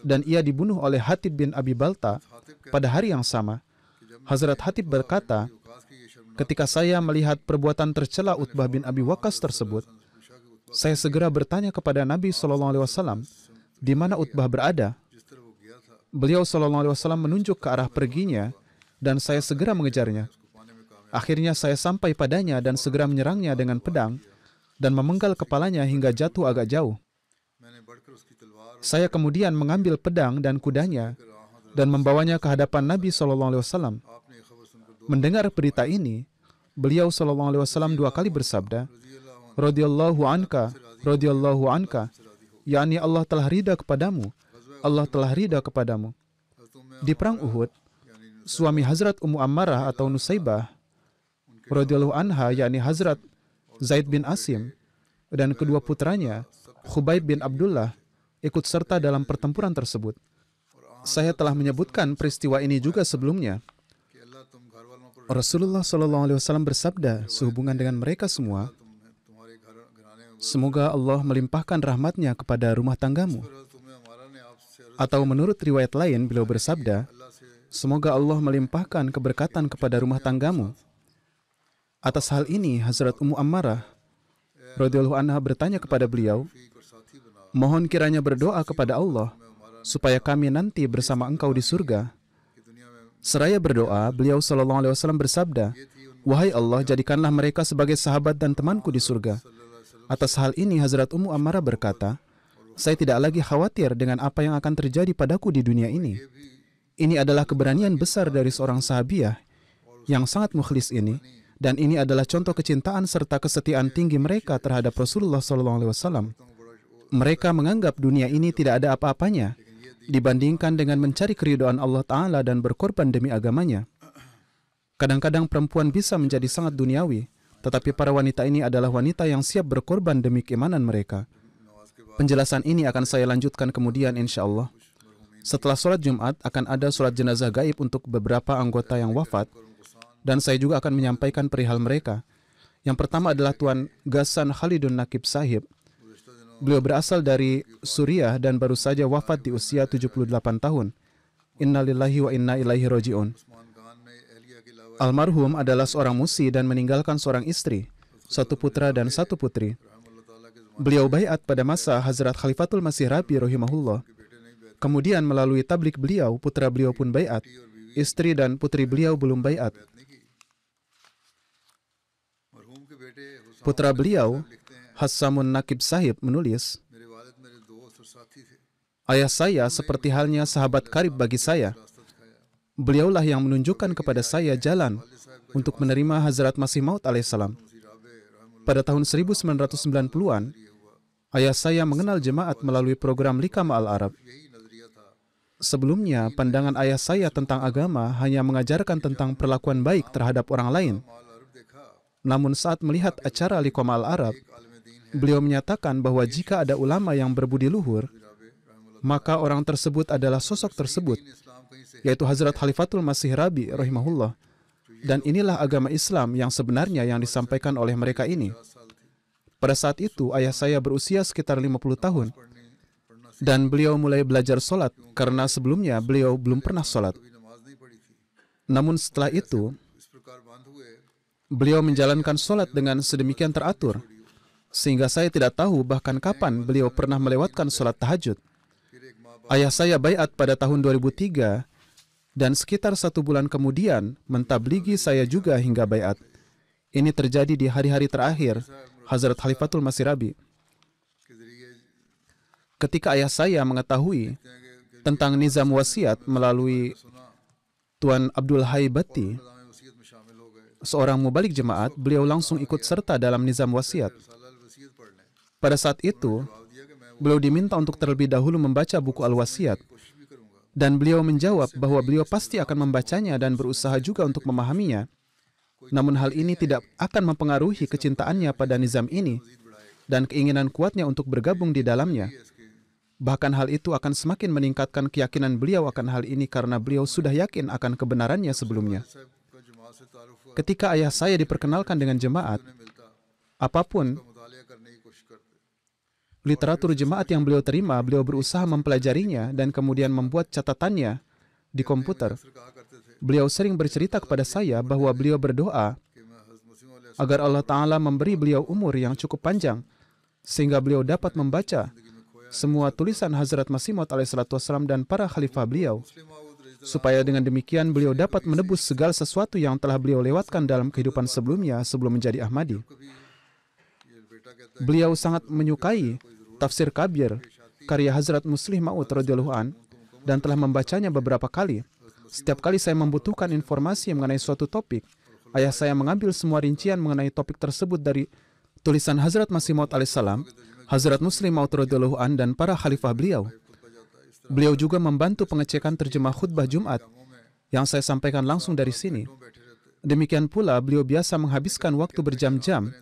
dan ia dibunuh oleh Hatib bin Abi Balta pada hari yang sama. Hazrat Hatib berkata, ketika saya melihat perbuatan tercela Utbah bin Abi Waqqas tersebut, saya segera bertanya kepada Nabi SAW, di mana Utbah berada. Beliau SAW menunjuk ke arah perginya, dan saya segera mengejarnya. Akhirnya saya sampai padanya dan segera menyerangnya dengan pedang dan memenggal kepalanya hingga jatuh agak jauh. Saya kemudian mengambil pedang dan kudanya dan membawanya ke hadapan Nabi SAW. Mendengar berita ini, beliau SAW 2 kali bersabda, radhiyallahu anka, yakni Allah telah ridha kepadamu, Allah telah ridha kepadamu. Di perang Uhud, suami Hazrat Ummu Ammarah atau Nusaybah radhiyallahu anha, yakni Hazrat Zaid bin Asim, dan kedua putranya, Khubayb bin Abdullah, ikut serta dalam pertempuran tersebut. Saya telah menyebutkan peristiwa ini juga sebelumnya. Rasulullah SAW bersabda sehubungan dengan mereka semua, semoga Allah melimpahkan rahmatnya kepada rumah tanggamu. Atau menurut riwayat lain, beliau bersabda, semoga Allah melimpahkan keberkatan kepada rumah tanggamu. Atas hal ini, Hazrat Ummu Ammarah radhiyallahu anha bertanya kepada beliau, mohon kiranya berdoa kepada Allah supaya kami nanti bersama engkau di surga. Seraya berdoa, beliau SAW bersabda, wahai Allah, jadikanlah mereka sebagai sahabat dan temanku di surga. Atas hal ini, Hazrat Ummu Ammarah berkata, saya tidak lagi khawatir dengan apa yang akan terjadi padaku di dunia ini. Ini adalah keberanian besar dari seorang sahabiah yang sangat mukhlis ini, dan ini adalah contoh kecintaan serta kesetiaan tinggi mereka terhadap Rasulullah SAW. Mereka menganggap dunia ini tidak ada apa-apanya dibandingkan dengan mencari keridhaan Allah Ta'ala dan berkorban demi agamanya. Kadang-kadang perempuan bisa menjadi sangat duniawi, tetapi para wanita ini adalah wanita yang siap berkorban demi keimanan mereka. Penjelasan ini akan saya lanjutkan kemudian insya Allah. Setelah sholat Jumat akan ada sholat jenazah gaib untuk beberapa anggota yang wafat, dan saya juga akan menyampaikan perihal mereka. Yang pertama adalah Tuan Ghassan Khalidun Naqib Sahib. Beliau berasal dari Suriah dan baru saja wafat di usia 78 tahun. Innalillahi wa inna ilaihi roji'un. Almarhum adalah seorang musi dan meninggalkan seorang istri, 1 putra dan 1 putri. Beliau baiat pada masa Hazrat Khalifatul Masih Rabi rahimahullah. Kemudian melalui tablik beliau, putra beliau pun baiat. Istri dan putri beliau belum baiat. Putra beliau, Hassamun Naqib Sahib, menulis, ayah saya seperti halnya sahabat karib bagi saya. Beliaulah yang menunjukkan kepada saya jalan untuk menerima Hazrat Masih Maud alaihissalam. Pada tahun 1990-an, ayah saya mengenal jemaat melalui program Likam Al-Arab. Sebelumnya, pandangan ayah saya tentang agama hanya mengajarkan tentang perlakuan baik terhadap orang lain. Namun saat melihat acara Likam Al-Arab, beliau menyatakan bahwa jika ada ulama yang berbudi luhur, maka orang tersebut adalah sosok tersebut, yaitu Hazrat Khalifatul Masih Rabi rahimahullah. Dan inilah agama Islam yang sebenarnya yang disampaikan oleh mereka ini. Pada saat itu, ayah saya berusia sekitar 50 tahun. Dan beliau mulai belajar sholat, karena sebelumnya beliau belum pernah sholat. Namun setelah itu, beliau menjalankan sholat dengan sedemikian teratur, sehingga saya tidak tahu bahkan kapan beliau pernah melewatkan sholat tahajud. Ayah saya baiat pada tahun 2003, dan sekitar 1 bulan kemudian mentabligi saya juga hingga baiat. Ini terjadi di hari-hari terakhir Hazrat Khalifatul Masih Rabi. Ketika ayah saya mengetahui tentang nizam wasiat melalui Tuan Abdul Haibati, seorang mubalik jemaat. Beliau langsung ikut serta dalam nizam wasiat. Pada saat itu, beliau diminta untuk terlebih dahulu membaca buku Al-Wasiat. Dan beliau menjawab bahwa beliau pasti akan membacanya dan berusaha juga untuk memahaminya. Namun hal ini tidak akan mempengaruhi kecintaannya pada nizam ini dan keinginan kuatnya untuk bergabung di dalamnya. Bahkan hal itu akan semakin meningkatkan keyakinan beliau akan hal ini karena beliau sudah yakin akan kebenarannya sebelumnya. Ketika ayah saya diperkenalkan dengan jemaat, apapun literatur jemaat yang beliau terima, beliau berusaha mempelajarinya dan kemudian membuat catatannya di komputer. Beliau sering bercerita kepada saya bahwa beliau berdoa agar Allah Ta'ala memberi beliau umur yang cukup panjang sehingga beliau dapat membaca semua tulisan Hazrat Masih Maud alaihissalam dan para khalifah beliau, supaya dengan demikian beliau dapat menebus segala sesuatu yang telah beliau lewatkan dalam kehidupan sebelumnya sebelum menjadi Ahmadi. Beliau sangat menyukai Tafsir Kabir karya Hazrat Muslih Maud radhiyallahu an dan telah membacanya beberapa kali. Setiap kali saya membutuhkan informasi mengenai suatu topik, ayah saya mengambil semua rincian mengenai topik tersebut dari tulisan Hazrat Masih Maud alaihissalam, Hazrat Muslih Maud radhiyallahu an dan para khalifah beliau. Beliau juga membantu pengecekan terjemah khutbah Jumat yang saya sampaikan langsung dari sini. Demikian pula beliau biasa menghabiskan waktu berjam-jam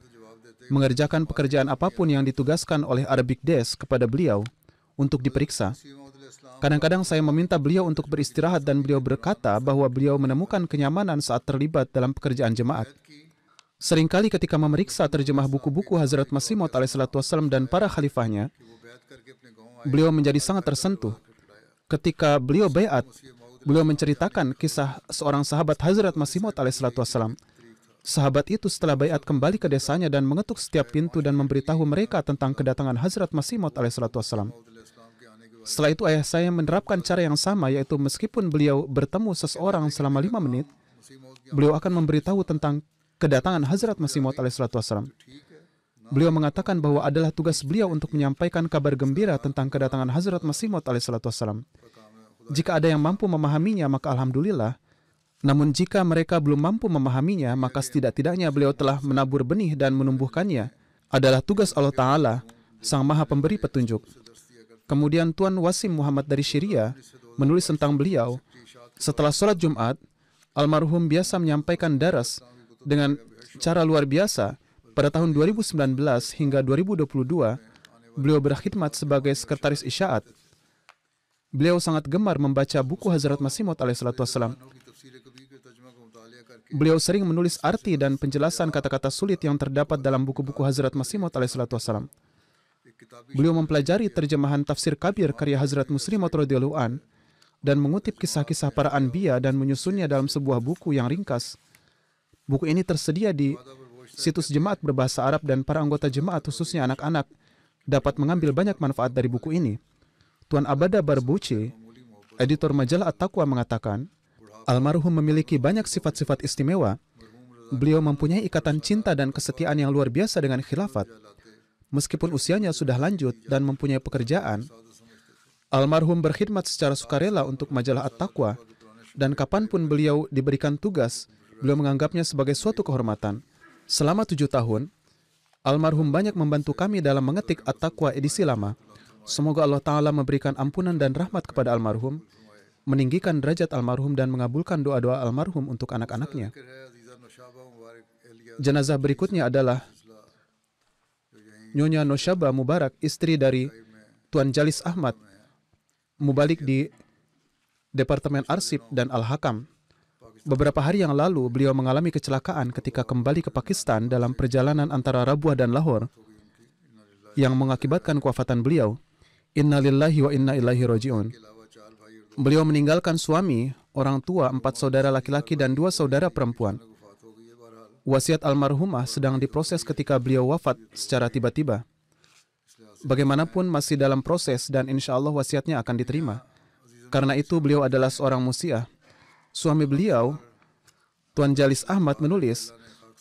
mengerjakan pekerjaan apapun yang ditugaskan oleh Arabic Desk kepada beliau untuk diperiksa. Kadang-kadang saya meminta beliau untuk beristirahat dan beliau berkata bahwa beliau menemukan kenyamanan saat terlibat dalam pekerjaan jemaat. Seringkali ketika memeriksa terjemah buku-buku Hazrat Masih Maud alaihissalam dan para khalifahnya, beliau menjadi sangat tersentuh. Ketika beliau baiat, beliau menceritakan kisah seorang sahabat Hazrat Masih Maud alaihissalam. Sahabat itu setelah baiat kembali ke desanya dan mengetuk setiap pintu dan memberitahu mereka tentang kedatangan Hazrat Masih Maud alaihissalam. Setelah itu ayah saya menerapkan cara yang sama, yaitu meskipun beliau bertemu seseorang selama 5 menit, beliau akan memberitahu tentang kedatangan Hazrat Masih Maud alaihissalam. Beliau mengatakan bahwa adalah tugas beliau untuk menyampaikan kabar gembira tentang kedatangan Hazrat Masih Maud alaihissalam. Jika ada yang mampu memahaminya, maka alhamdulillah. Namun jika mereka belum mampu memahaminya, maka setidak-tidaknya beliau telah menabur benih dan menumbuhkannya. Adalah tugas Allah Ta'ala, Sang Maha Pemberi Petunjuk. Kemudian Tuan Wasim Muhammad dari Syria menulis tentang beliau. Setelah sholat Jumat, almarhum biasa menyampaikan daras dengan cara luar biasa. Pada tahun 2019 hingga 2022, beliau berkhidmat sebagai sekretaris Isyaat. Beliau sangat gemar membaca buku Hazrat Masih Maud alaihissalam. Beliau sering menulis arti dan penjelasan kata-kata sulit yang terdapat dalam buku-buku Hazrat Masih Maud alaihissalam. Beliau mempelajari terjemahan Tafsir Kabir karya Hazrat Muslih Maud radhiyallahu an dan mengutip kisah-kisah para anbiya dan menyusunnya dalam sebuah buku yang ringkas. Buku ini tersedia di situs jemaat berbahasa Arab dan para anggota jemaat, khususnya anak-anak, dapat mengambil banyak manfaat dari buku ini. Tuan Abada Barbuci, editor majalah At-Taqwa, mengatakan, almarhum memiliki banyak sifat-sifat istimewa. Beliau mempunyai ikatan cinta dan kesetiaan yang luar biasa dengan khilafat. Meskipun usianya sudah lanjut dan mempunyai pekerjaan, almarhum berkhidmat secara sukarela untuk majalah At-Taqwa, dan kapanpun beliau diberikan tugas, beliau menganggapnya sebagai suatu kehormatan. Selama 7 tahun, almarhum banyak membantu kami dalam mengetik At-Taqwa edisi lama. Semoga Allah Ta'ala memberikan ampunan dan rahmat kepada almarhum, meninggikan derajat almarhum dan mengabulkan doa-doa almarhum untuk anak-anaknya. Jenazah berikutnya adalah Nyonya Noshaba Mubarak, istri dari Tuan Jalis Ahmad, mubalik di Departemen Arsip dan Al-Hakam. Beberapa hari yang lalu, beliau mengalami kecelakaan ketika kembali ke Pakistan dalam perjalanan antara Rabuah dan Lahore yang mengakibatkan kewafatan beliau. Inna lillahi wa inna ilaihi raji'un. Beliau meninggalkan suami, orang tua, 4 saudara laki-laki dan 2 saudara perempuan. Wasiat almarhumah sedang diproses ketika beliau wafat secara tiba-tiba. Bagaimanapun masih dalam proses dan insya Allah wasiatnya akan diterima. Karena itu beliau adalah seorang musiah. Suami beliau, Tuan Jalis Ahmad, menulis,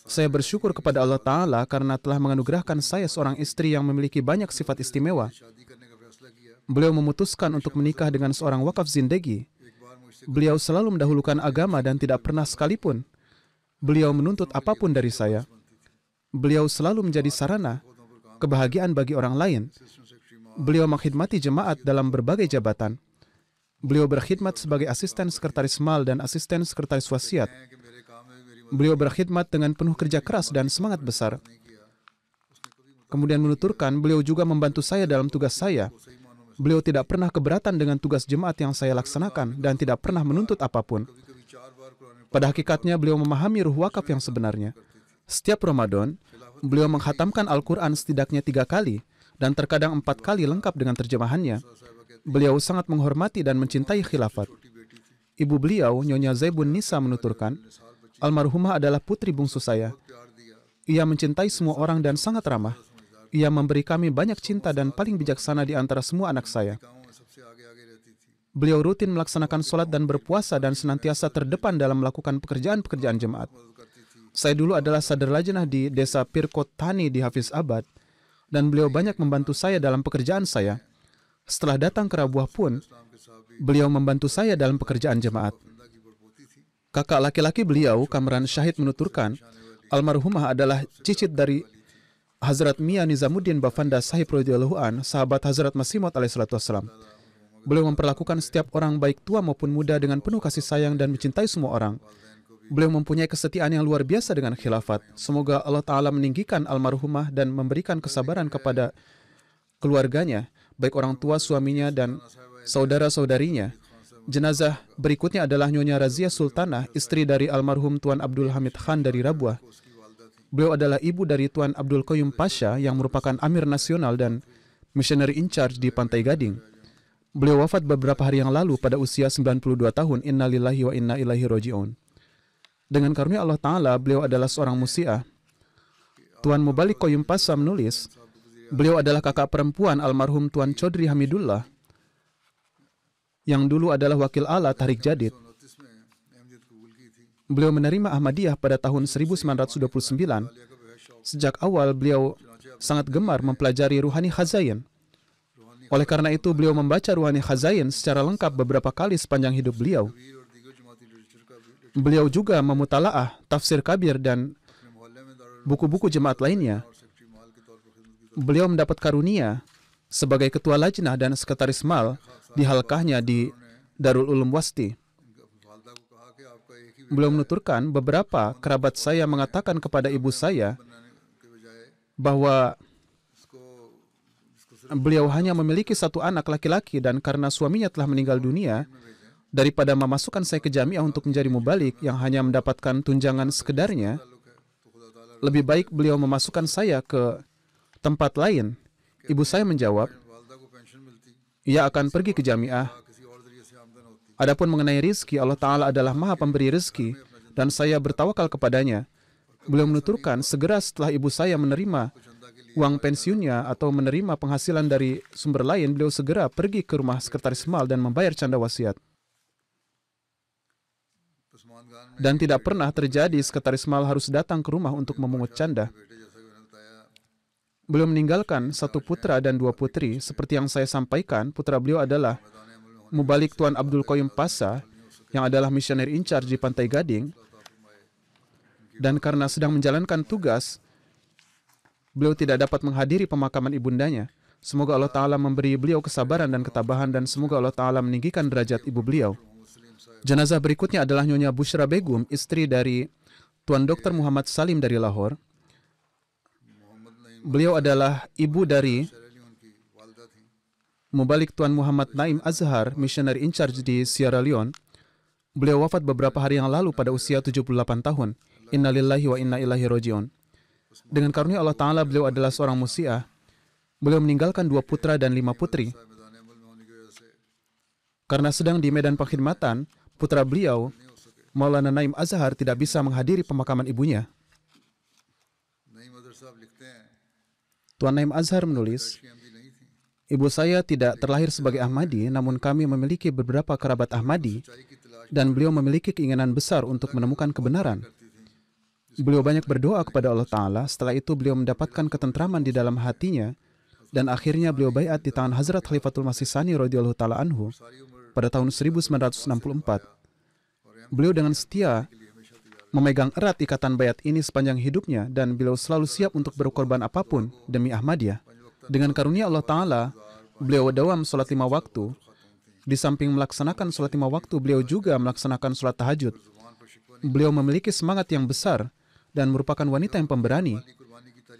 saya bersyukur kepada Allah Ta'ala karena telah menganugerahkan saya seorang istri yang memiliki banyak sifat istimewa. Beliau memutuskan untuk menikah dengan seorang wakaf zindagi. Beliau selalu mendahulukan agama dan tidak pernah sekalipun beliau menuntut apapun dari saya. Beliau selalu menjadi sarana kebahagiaan bagi orang lain. Beliau mengkhidmati jemaat dalam berbagai jabatan. Beliau berkhidmat sebagai asisten sekretaris mal dan asisten sekretaris wasiat. Beliau berkhidmat dengan penuh kerja keras dan semangat besar. Kemudian menuturkan, beliau juga membantu saya dalam tugas saya. Beliau tidak pernah keberatan dengan tugas jemaat yang saya laksanakan dan tidak pernah menuntut apapun. Pada hakikatnya, beliau memahami ruh wakaf yang sebenarnya. Setiap Ramadan, beliau menghatamkan Al-Quran setidaknya 3 kali dan terkadang 4 kali lengkap dengan terjemahannya. Beliau sangat menghormati dan mencintai khilafat. Ibu beliau, Nyonya Zaibun Nisa, menuturkan, almarhumah adalah putri bungsu saya. Ia mencintai semua orang dan sangat ramah. Ia memberi kami banyak cinta dan paling bijaksana di antara semua anak saya. Beliau rutin melaksanakan sholat dan berpuasa dan senantiasa terdepan dalam melakukan pekerjaan-pekerjaan jemaat. Saya dulu adalah sadar lajnah di desa Pirkot Tani di Hafiz Abad, dan beliau banyak membantu saya dalam pekerjaan saya. Setelah datang ke Rabuah pun, beliau membantu saya dalam pekerjaan jemaat. Kakak laki-laki beliau, Kamran Syahid, menuturkan, almarhumah adalah cicit dari Hazrat Mia Nizamuddin Bafanda Sahib radhiyallahu an, sahabat Hazrat Masih Maud alaihissalatu wassalam. Beliau memperlakukan setiap orang baik tua maupun muda dengan penuh kasih sayang dan mencintai semua orang. Beliau mempunyai kesetiaan yang luar biasa dengan khilafat. Semoga Allah Ta'ala meninggikan almarhumah dan memberikan kesabaran kepada keluarganya, baik orang tua, suaminya, dan saudara-saudarinya. Jenazah berikutnya adalah Nyonya Razia Sultanah, istri dari almarhum Tuan Abdul Hamid Khan dari Rabuah. Beliau adalah ibu dari Tuan Abdul Qayyum Pasha yang merupakan Amir Nasional dan Missionary in Charge di Pantai Gading. Beliau wafat beberapa hari yang lalu pada usia 92 tahun. Innalillahi wa inna ilaihi roji'un. Dengan karunia Allah Ta'ala, beliau adalah seorang musi'ah. Tuan Mubalik Qayyum Pasha menulis, beliau adalah kakak perempuan almarhum Tuan Chaudhry Hamidullah, yang dulu adalah wakil ala Tahrik Jadid. Beliau menerima Ahmadiyah pada tahun 1929. Sejak awal, beliau sangat gemar mempelajari Ruhani Khazain. Oleh karena itu, beliau membaca Ruhani Khazain secara lengkap beberapa kali sepanjang hidup beliau. Beliau juga memutalaah Tafsir Kabir dan buku-buku jemaat lainnya. Beliau mendapat karunia sebagai ketua lajnah dan sekretaris mal di halkahnya di Darul Ulum Wasti. Beliau menuturkan, beberapa kerabat saya mengatakan kepada ibu saya bahwa beliau hanya memiliki satu anak laki-laki dan karena suaminya telah meninggal dunia, daripada memasukkan saya ke jamiah untuk menjadi mubalik yang hanya mendapatkan tunjangan sekedarnya, lebih baik beliau memasukkan saya ke tempat lain. Ibu saya menjawab, ia akan pergi ke jamiah. Adapun mengenai rizki, Allah Ta'ala adalah maha pemberi rizki dan saya bertawakal kepadanya. Beliau menuturkan, segera setelah ibu saya menerima uang pensiunnya atau menerima penghasilan dari sumber lain, beliau segera pergi ke rumah sekretaris mal dan membayar canda wasiat. Dan tidak pernah terjadi sekretaris mal harus datang ke rumah untuk memungut canda. Beliau meninggalkan 1 putra dan 2 putri. Seperti yang saya sampaikan, putra beliau adalah Mubalik Tuan Abdul Qayyum Pasha, yang adalah missionary in charge di Pantai Gading. Dan karena sedang menjalankan tugas, beliau tidak dapat menghadiri pemakaman ibundanya. Semoga Allah Ta'ala memberi beliau kesabaran dan ketabahan dan semoga Allah Ta'ala meninggikan derajat ibu beliau. Jenazah berikutnya adalah Nyonya Bushra Begum, istri dari Tuan Dr. Muhammad Salim dari Lahore. Beliau adalah ibu dari Mubalik Tuan Muhammad Naim Azhar, missionary in charge di Sierra Leone. Beliau wafat beberapa hari yang lalu pada usia 78 tahun. Innalillahi wa inna ilaihi roji'un. Dengan karunia Allah Ta'ala, beliau adalah seorang musi'ah. Beliau meninggalkan 2 putra dan 5 putri. Karena sedang di medan pengkhidmatan, putra beliau, Maulana Naim Azhar, tidak bisa menghadiri pemakaman ibunya. Tuan Naim Azhar menulis, ibu saya tidak terlahir sebagai Ahmadi, namun kami memiliki beberapa kerabat Ahmadi, dan beliau memiliki keinginan besar untuk menemukan kebenaran. Beliau banyak berdoa kepada Allah Ta'ala. Setelah itu beliau mendapatkan ketentraman di dalam hatinya dan akhirnya beliau baiat di tangan Hazrat Khalifatul Masih Tsani radhiyallahu taala anhu pada tahun 1964. Beliau dengan setia memegang erat ikatan baiat ini sepanjang hidupnya dan beliau selalu siap untuk berkorban apapun demi Ahmadiyah. Dengan karunia Allah Ta'ala, beliau dawam sholat 5 waktu. Di samping melaksanakan sholat 5 waktu, beliau juga melaksanakan sholat tahajud. Beliau memiliki semangat yang besar dan merupakan wanita yang pemberani.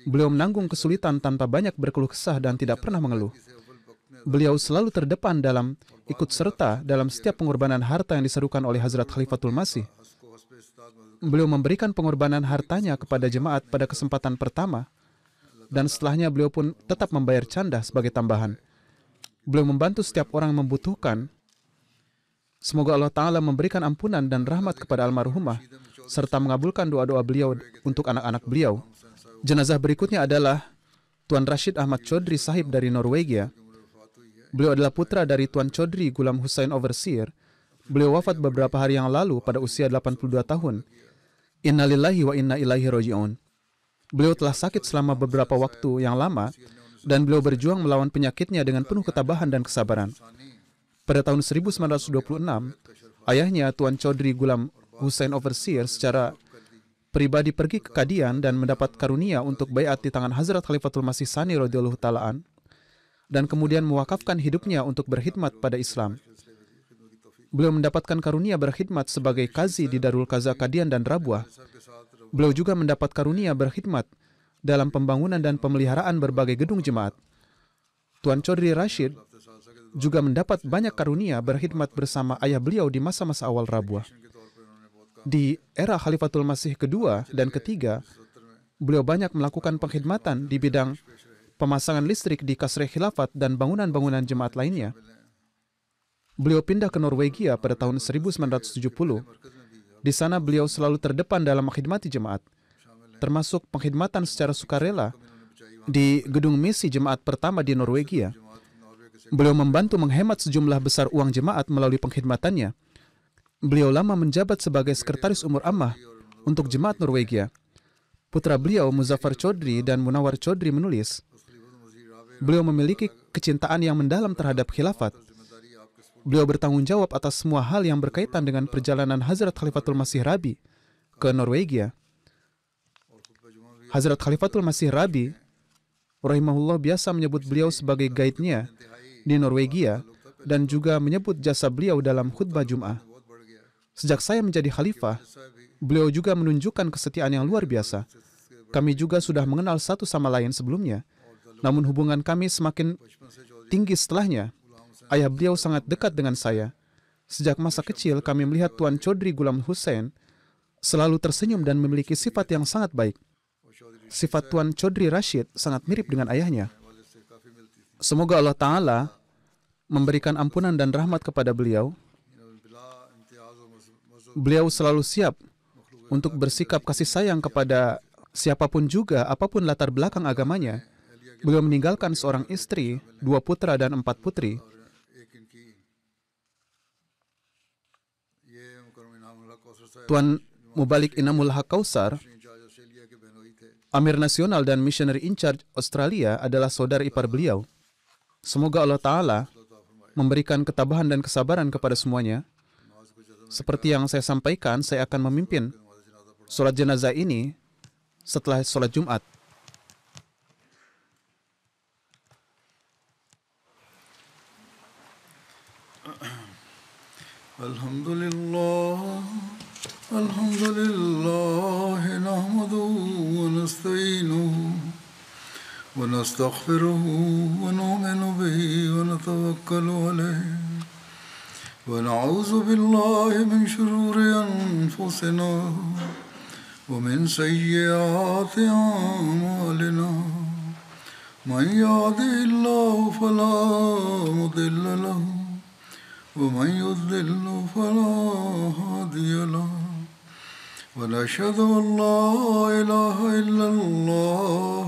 Beliau menanggung kesulitan tanpa banyak berkeluh kesah dan tidak pernah mengeluh. Beliau selalu terdepan dalam ikut serta dalam setiap pengorbanan harta yang diserukan oleh Hazrat Khalifatul Masih. Beliau memberikan pengorbanan hartanya kepada jemaat pada kesempatan pertama, dan setelahnya beliau pun tetap membayar canda sebagai tambahan. Beliau membantu setiap orang yang membutuhkan. Semoga Allah Ta'ala memberikan ampunan dan rahmat kepada almarhumah, serta mengabulkan doa-doa beliau untuk anak-anak beliau. Jenazah berikutnya adalah Tuan Rashid Ahmad Chaudhry Sahib dari Norwegia. Beliau adalah putra dari Tuan Chaudhry Ghulam Hussain Overseer. Beliau wafat beberapa hari yang lalu pada usia 82 tahun. Innalillahi wa inna ilaihi roji'un. Beliau telah sakit selama beberapa waktu yang lama dan beliau berjuang melawan penyakitnya dengan penuh ketabahan dan kesabaran. Pada tahun 1926, ayahnya Tuan Chaudhry Ghulam Hussain Overseer secara pribadi pergi ke Kadian dan mendapat karunia untuk baiat di tangan Hazrat Khalifatul Masih Tsani radhiyallahu taala an, dan kemudian mewakafkan hidupnya untuk berkhidmat pada Islam. Beliau mendapatkan karunia berkhidmat sebagai qazi di Darul Qaza Kadian dan Rabuah. Beliau juga mendapat karunia berkhidmat dalam pembangunan dan pemeliharaan berbagai gedung jemaat. Tuan Chaudhry Rashid juga mendapat banyak karunia berkhidmat bersama ayah beliau di masa-masa awal Rabuah. Di era Khalifatul Masih kedua dan ketiga, beliau banyak melakukan pengkhidmatan di bidang pemasangan listrik di Kasre Khilafat dan bangunan-bangunan jemaat lainnya. Beliau pindah ke Norwegia pada tahun 1970. Di sana beliau selalu terdepan dalam mengkhidmati jemaat, termasuk pengkhidmatan secara sukarela di gedung misi jemaat pertama di Norwegia. Beliau membantu menghemat sejumlah besar uang jemaat melalui pengkhidmatannya. Beliau lama menjabat sebagai sekretaris umur ammah untuk jemaat Norwegia. Putra beliau Muzaffar Chaudhry dan Munawar Chaudhry menulis, beliau memiliki kecintaan yang mendalam terhadap khilafat. Beliau bertanggung jawab atas semua hal yang berkaitan dengan perjalanan Hazrat Khalifatul Masih Rabi ke Norwegia. Hazrat Khalifatul Masih Rabi rahimahullah biasa menyebut beliau sebagai guide-nya di Norwegia dan juga menyebut jasa beliau dalam khutbah Jum'ah. Sejak saya menjadi khalifah, beliau juga menunjukkan kesetiaan yang luar biasa. Kami juga sudah mengenal satu sama lain sebelumnya, namun hubungan kami semakin tinggi setelahnya. Ayah beliau sangat dekat dengan saya. Sejak masa kecil, kami melihat Tuan Chaudhry Ghulam Hussain selalu tersenyum dan memiliki sifat yang sangat baik. Sifat Tuan Chaudhry Rashid sangat mirip dengan ayahnya. Semoga Allah Ta'ala memberikan ampunan dan rahmat kepada beliau. Beliau selalu siap untuk bersikap kasih sayang kepada siapapun juga, apapun latar belakang agamanya. Beliau meninggalkan seorang istri, 2 putra dan 4 putri. Tuan Mubalik Inamul Haq Kausar, Amir Nasional dan Missionary in Charge Australia adalah saudara ipar beliau. Semoga Allah Ta'ala memberikan ketabahan dan kesabaran kepada semuanya. Seperti yang saya sampaikan, saya akan memimpin sholat jenazah ini setelah sholat Jumat. Alhamdulillah, alhamdulillah, nahmaduhu wa nasta'inuhu wa nastaghfiruhu wa nu'minu bihi wa natawakkalu alayhi wa na'udzu billahi min shururi anfusina wa min sayyiati a'malina. Man yahdihillahu fala mudilla lahu ومن يضلل فلا هادي له ونشهد أن لا إله إلا الله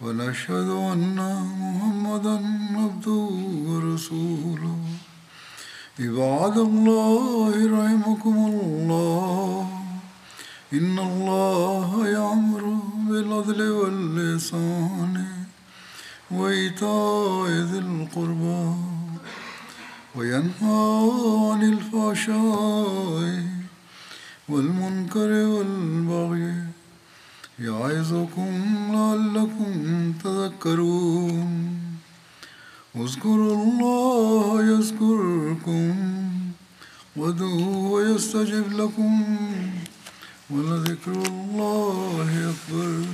ونشهد أن محمدا عبده ورسوله عباد الله رحمكم الله إن الله يأمر بالعدل والإحسان المنكر والبغي يعظكم لعلكم تذكرون اذكروا الله يذكركم وادعوه يستجب لكم ولذكر الله أكبر